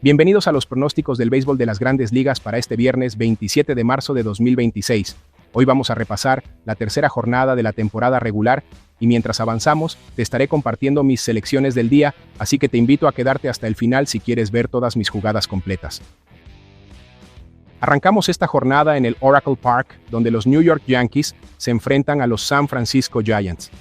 Bienvenidos a los pronósticos del béisbol de las Grandes Ligas para este viernes 27 de marzo de 2026. Hoy vamos a repasar la tercera jornada de la temporada regular y mientras avanzamos te estaré compartiendo mis selecciones del día, así que te invito a quedarte hasta el final si quieres ver todas mis jugadas completas. Arrancamos esta jornada en el Oracle Park, donde los New York Yankees se enfrentan a los San Francisco Giants.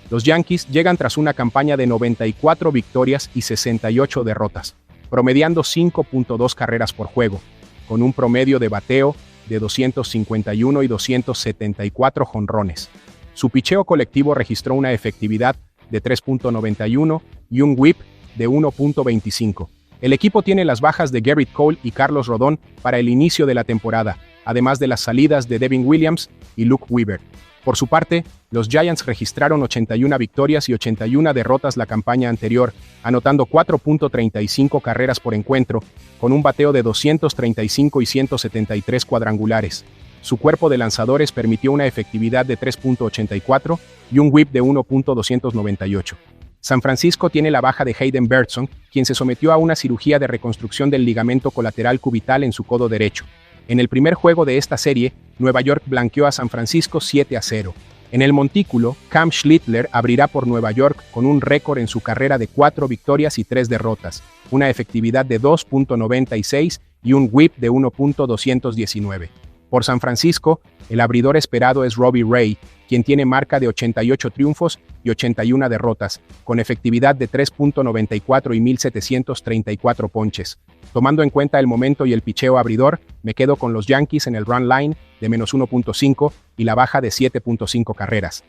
Los Yankees llegan tras una campaña de 94 victorias y 68 derrotas, promediando 5.2 carreras por juego, con un promedio de bateo de 251 y 274 jonrones. Su picheo colectivo registró una efectividad de 3.91 y un whip de 1.25. El equipo tiene las bajas de Gerrit Cole y Carlos Rodón para el inicio de la temporada, además de las salidas de Devin Williams y Luke Weaver. Por su parte, los Giants registraron 81 victorias y 81 derrotas la campaña anterior, anotando 4.35 carreras por encuentro, con un bateo de 235 y 173 cuadrangulares. Su cuerpo de lanzadores permitió una efectividad de 3.84 y un whip de 1.298. San Francisco tiene la baja de Hayden Birdsong, quien se sometió a una cirugía de reconstrucción del ligamento colateral cubital en su codo derecho. En el primer juego de esta serie, Nueva York blanqueó a San Francisco 7-0. En el montículo, Cam Schlittler abrirá por Nueva York con un récord en su carrera de 4 victorias y 3 derrotas, una efectividad de 2.96 y un whip de 1.219. Por San Francisco, el abridor esperado es Robbie Ray, quien tiene marca de 88 triunfos y 81 derrotas, con efectividad de 3.94 y 1.734 ponches. Tomando en cuenta el momento y el picheo abridor, me quedo con los Yankees en el run line de menos 1.5 y la baja de 7.5 carreras.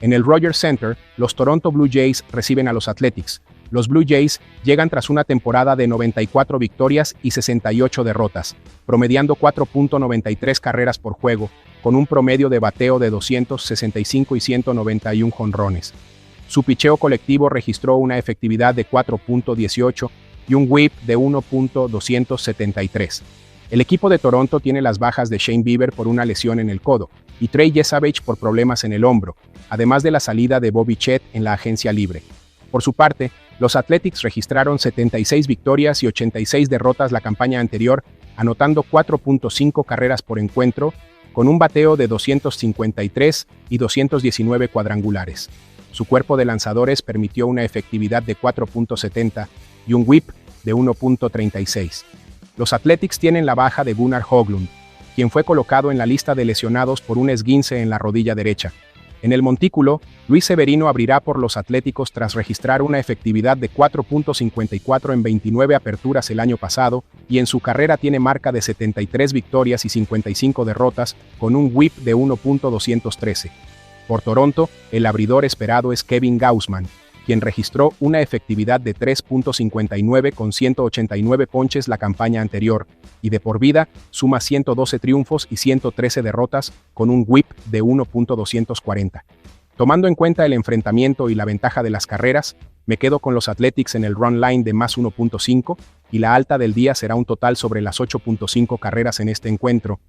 En el Rogers Center, los Toronto Blue Jays reciben a los Athletics. Los Blue Jays llegan tras una temporada de 94 victorias y 68 derrotas, promediando 4.93 carreras por juego, con un promedio de bateo de 265 y 191 jonrones. Su picheo colectivo registró una efectividad de 4.18 y un whip de 1.273. El equipo de Toronto tiene las bajas de Shane Bieber por una lesión en el codo y Trey Yesavage por problemas en el hombro, además de la salida de Bobby Chet en la agencia libre. Por su parte, los Athletics registraron 76 victorias y 86 derrotas la campaña anterior, anotando 4.5 carreras por encuentro, con un bateo de 253 y 219 cuadrangulares. Su cuerpo de lanzadores permitió una efectividad de 4.70 y un whip de 1.36. Los Athletics tienen la baja de Gunnar Höglund, quien fue colocado en la lista de lesionados por un esguince en la rodilla derecha. En el montículo, Luis Severino abrirá por los Atléticos tras registrar una efectividad de 4.54 en 29 aperturas el año pasado y en su carrera tiene marca de 73 victorias y 55 derrotas con un whip de 1.213. Por Toronto, el abridor esperado es Kevin Gausman, quien registró una efectividad de 3.59 con 189 ponches la campaña anterior, y de por vida suma 112 triunfos y 113 derrotas con un whip de 1.240. Tomando en cuenta el enfrentamiento y la ventaja de las carreras, me quedo con los Athletics en el run line de más 1.5 y la alta del día será un total sobre las 8.5 carreras en este encuentro.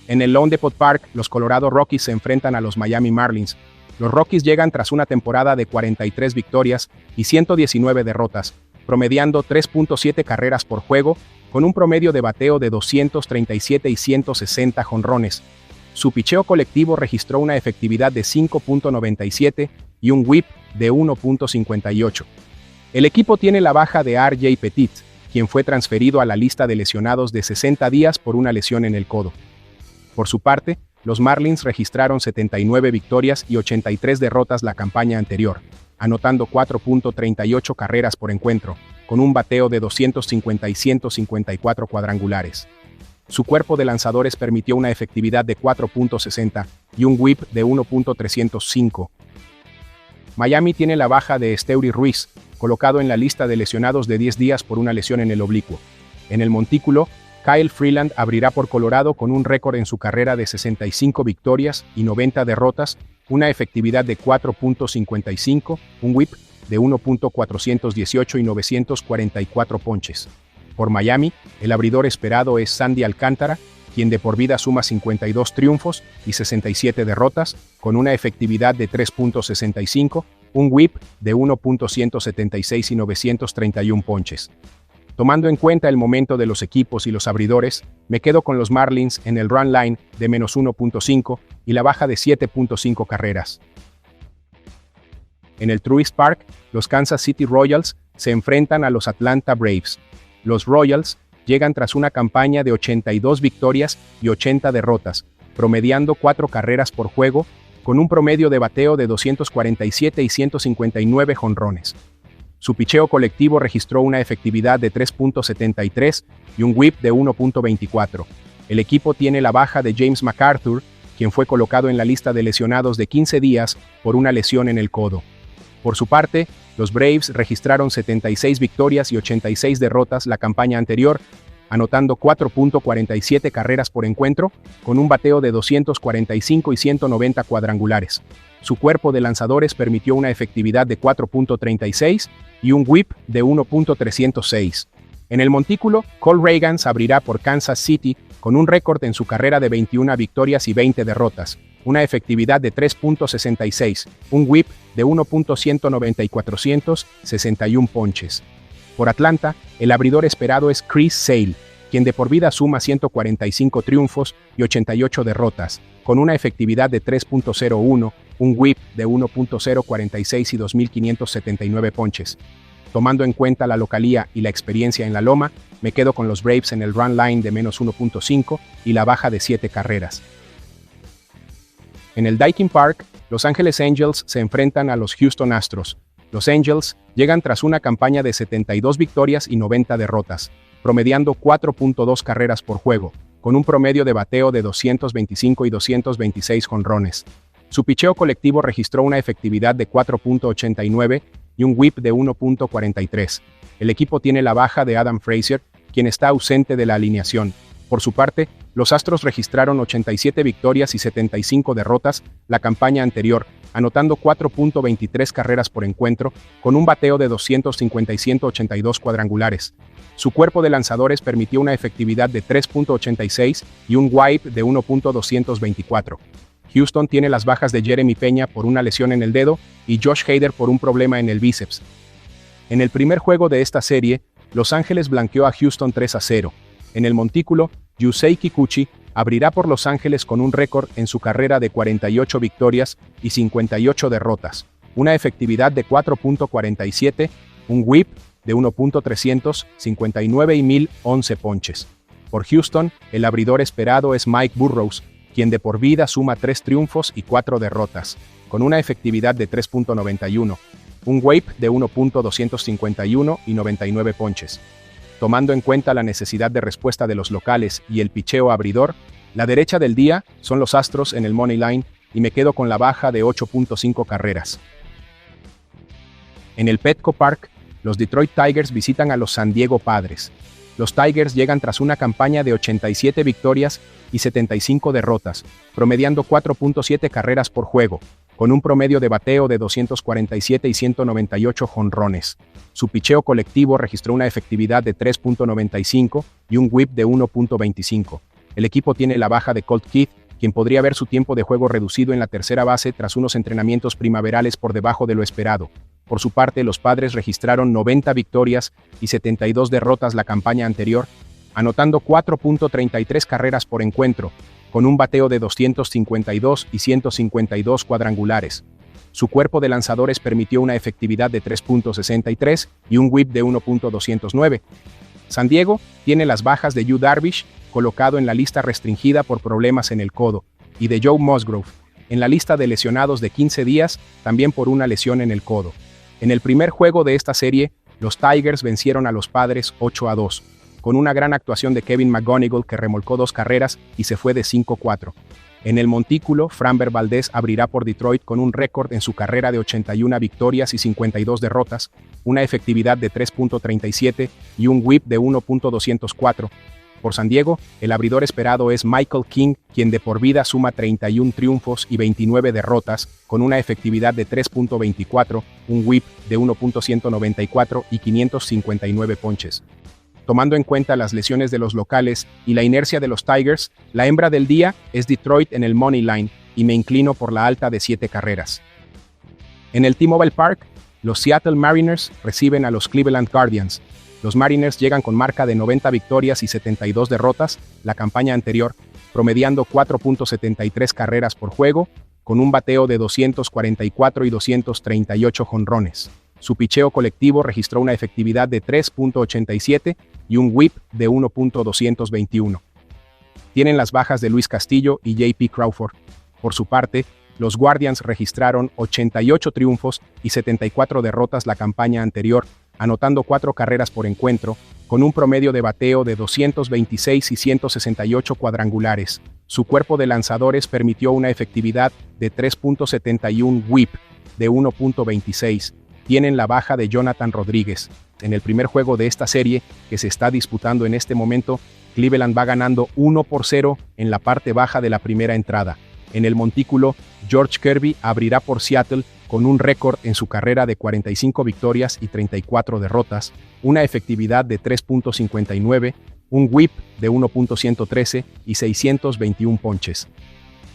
En el Lone Depot Park, los Colorado Rockies se enfrentan a los Miami Marlins. Los Rockies llegan tras una temporada de 43 victorias y 119 derrotas, promediando 3.7 carreras por juego, con un promedio de bateo de 237 y 160 jonrones. Su picheo colectivo registró una efectividad de 5.97 y un whip de 1.58. El equipo tiene la baja de R.J. Petit, quien fue transferido a la lista de lesionados de 60 días por una lesión en el codo. Por su parte, los Marlins registraron 79 victorias y 83 derrotas la campaña anterior, anotando 4.38 carreras por encuentro, con un bateo de 250 y 154 cuadrangulares. Su cuerpo de lanzadores permitió una efectividad de 4.60 y un whip de 1.305. Miami tiene la baja de Esteury Ruiz, colocado en la lista de lesionados de 10 días por una lesión en el oblicuo. En el montículo, Kyle Freeland abrirá por Colorado con un récord en su carrera de 65 victorias y 90 derrotas, una efectividad de 4.55, un whip de 1.418 y 944 ponches. Por Miami, el abridor esperado es Sandy Alcántara, quien de por vida suma 52 triunfos y 67 derrotas, con una efectividad de 3.65 un whip de 1.176 y 931 ponches. Tomando en cuenta el momento de los equipos y los abridores, me quedo con los Marlins en el run line de -1.5 y la baja de 7.5 carreras. En el Truist Park, los Kansas City Royals se enfrentan a los Atlanta Braves. Los Royals llegan tras una campaña de 82 victorias y 80 derrotas, promediando 4 carreras por juego, con un promedio de bateo de 247 y 159 jonrones. Su picheo colectivo registró una efectividad de 3.73 y un whip de 1.24. El equipo tiene la baja de James McArthur, quien fue colocado en la lista de lesionados de 15 días por una lesión en el codo. Por su parte, los Braves registraron 76 victorias y 86 derrotas la campaña anterior, anotando 4.47 carreras por encuentro, con un bateo de 245 y 190 cuadrangulares. Su cuerpo de lanzadores permitió una efectividad de 4.36 y un whip de 1.306. En el montículo, Cole Ragans abrirá por Kansas City con un récord en su carrera de 21 victorias y 20 derrotas, una efectividad de 3.66, un whip de 1.190 y 461 ponches. Por Atlanta, el abridor esperado es Chris Sale, quien de por vida suma 145 triunfos y 88 derrotas, con una efectividad de 3.01, un whip de 1.046 y 2.579 ponches. Tomando en cuenta la localía y la experiencia en la loma, me quedo con los Braves en el run line de -1.5 y la baja de 7 carreras. En el Daikin Park, Los Angeles Angels se enfrentan a los Houston Astros. Los Angels llegan tras una campaña de 72 victorias y 90 derrotas, promediando 4.2 carreras por juego, con un promedio de bateo de 225 y 226 jonrones. Su picheo colectivo registró una efectividad de 4.89 y un whip de 1.43. El equipo tiene la baja de Adam Frazier, quien está ausente de la alineación. Por su parte, los Astros registraron 87 victorias y 75 derrotas la campaña anterior, anotando 4.23 carreras por encuentro, con un bateo de 250 y 182 cuadrangulares. Su cuerpo de lanzadores permitió una efectividad de 3.86 y un whip de 1.224. Houston tiene las bajas de Jeremy Peña por una lesión en el dedo y Josh Hader por un problema en el bíceps. En el primer juego de esta serie, Los Ángeles blanqueó a Houston 3-0. En el montículo, Yusei Kikuchi abrirá por Los Ángeles con un récord en su carrera de 48 victorias y 58 derrotas, una efectividad de 4.47, un whip de 1.359 y 1.011 ponches. Por Houston, el abridor esperado es Mike Burrows, quien de por vida suma 3 triunfos y 4 derrotas, con una efectividad de 3.91, un whip de 1.251 y 99 ponches. Tomando en cuenta la necesidad de respuesta de los locales y el picheo abridor, la derecha del día son los Astros en el money line y me quedo con la baja de 8.5 carreras. En el Petco Park, los Detroit Tigers visitan a los San Diego Padres. Los Tigers llegan tras una campaña de 87 victorias y 75 derrotas, promediando 4.7 carreras por juego, con un promedio de bateo de 247 y 198 jonrones. Su picheo colectivo registró una efectividad de 3.95 y un whip de 1.25. El equipo tiene la baja de Colt Keith, quien podría ver su tiempo de juego reducido en la tercera base tras unos entrenamientos primaverales por debajo de lo esperado. Por su parte, los Padres registraron 90 victorias y 72 derrotas la campaña anterior, anotando 4.33 carreras por encuentro, con un bateo de 252 y 152 cuadrangulares. Su cuerpo de lanzadores permitió una efectividad de 3.63 y un whip de 1.209. San Diego tiene las bajas de Yu Darvish, colocado en la lista restringida por problemas en el codo, y de Joe Musgrove, en la lista de lesionados de 15 días, también por una lesión en el codo. En el primer juego de esta serie, los Tigers vencieron a los Padres 8-2, con una gran actuación de Kevin McGonigal que remolcó 2 carreras y se fue de 5-4. En el montículo, Framber Valdez abrirá por Detroit con un récord en su carrera de 81 victorias y 52 derrotas, una efectividad de 3.37 y un whip de 1.204. Por San Diego, el abridor esperado es Michael King, quien de por vida suma 31 triunfos y 29 derrotas, con una efectividad de 3.24, un whip de 1.194 y 559 ponches. Tomando en cuenta las lesiones de los locales y la inercia de los Tigers, la hembra del día es Detroit en el money line y me inclino por la alta de 7 carreras. En el T-Mobile Park, los Seattle Mariners reciben a los Cleveland Guardians. Los Mariners llegan con marca de 90 victorias y 72 derrotas la campaña anterior, promediando 4.73 carreras por juego, con un bateo de 244 y 238 jonrones. Su picheo colectivo registró una efectividad de 3.87 y un whip de 1.221. Tienen las bajas de Luis Castillo y J.P. Crawford. Por su parte, los Guardians registraron 88 triunfos y 74 derrotas la campaña anterior, anotando 4 carreras por encuentro, con un promedio de bateo de 226 y 168 cuadrangulares. Su cuerpo de lanzadores permitió una efectividad de 3.71 whip de 1.26. Tienen la baja de Jonathan Rodríguez. En el primer juego de esta serie, que se está disputando en este momento, Cleveland va ganando 1-0 en la parte baja de la primera entrada. En el montículo, George Kirby abrirá por Seattle con un récord en su carrera de 45 victorias y 34 derrotas, una efectividad de 3.59, un whip de 1.113 y 621 ponches.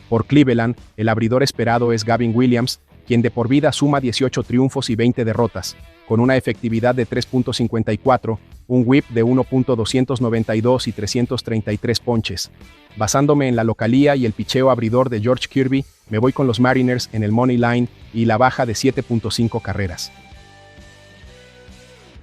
Por Cleveland, el abridor esperado es Gavin Williams, quien de por vida suma 18 triunfos y 20 derrotas, con una efectividad de 3.54, un whip de 1.292 y 333 ponches. Basándome en la localía y el picheo abridor de George Kirby, me voy con los Mariners en el money line y la baja de 7.5 carreras.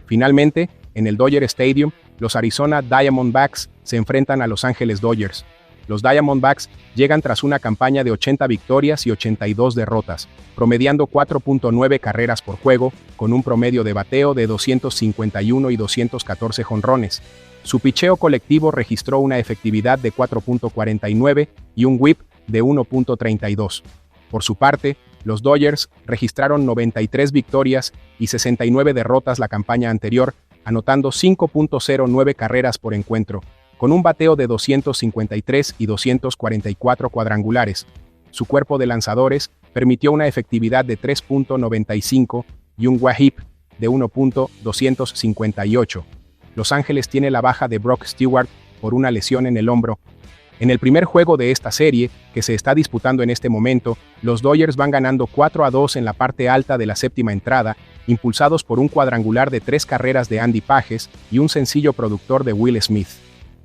Finalmente, en el Dodger Stadium, los Arizona Diamondbacks se enfrentan a Los Ángeles Dodgers. Los Diamondbacks llegan tras una campaña de 80 victorias y 82 derrotas, promediando 4.9 carreras por juego, con un promedio de bateo de 251 y 214 jonrones. Su picheo colectivo registró una efectividad de 4.49 y un whip de 1.32. Por su parte, los Dodgers registraron 93 victorias y 69 derrotas la campaña anterior, anotando 5.09 carreras por encuentro, con un bateo de 253 y 244 cuadrangulares. Su cuerpo de lanzadores permitió una efectividad de 3.95 y un WAHIP de 1.258. Los Ángeles tiene la baja de Brock Stewart por una lesión en el hombro. En el primer juego de esta serie, que se está disputando en este momento, los Dodgers van ganando 4-2 en la parte alta de la séptima entrada, impulsados por un cuadrangular de 3 carreras de Andy Pages y un sencillo productor de Will Smith.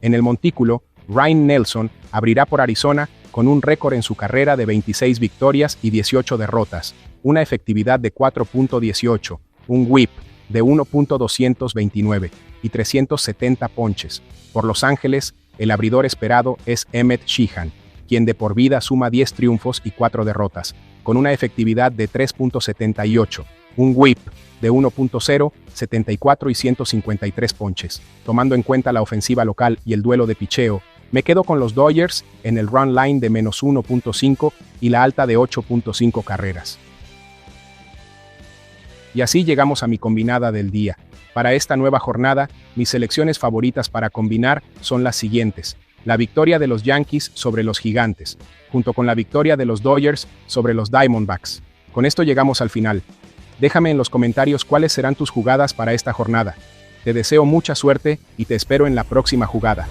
En el montículo, Ryan Nelson abrirá por Arizona con un récord en su carrera de 26 victorias y 18 derrotas, una efectividad de 4.18, un whip de 1.229 y 370 ponches. Por Los Ángeles, el abridor esperado es Emmett Sheehan, quien de por vida suma 10 triunfos y 4 derrotas, con una efectividad de 3.78, un whip de 1.0, 74 y 153 ponches. Tomando en cuenta la ofensiva local y el duelo de picheo, me quedo con los Dodgers en el run line de menos 1.5 y la alta de 8.5 carreras. Y así llegamos a mi combinada del día. Para esta nueva jornada, mis selecciones favoritas para combinar son las siguientes: la victoria de los Yankees sobre los Gigantes, junto con la victoria de los Dodgers sobre los Diamondbacks. Con esto llegamos al final. Déjame en los comentarios cuáles serán tus jugadas para esta jornada. Te deseo mucha suerte y te espero en la próxima jugada.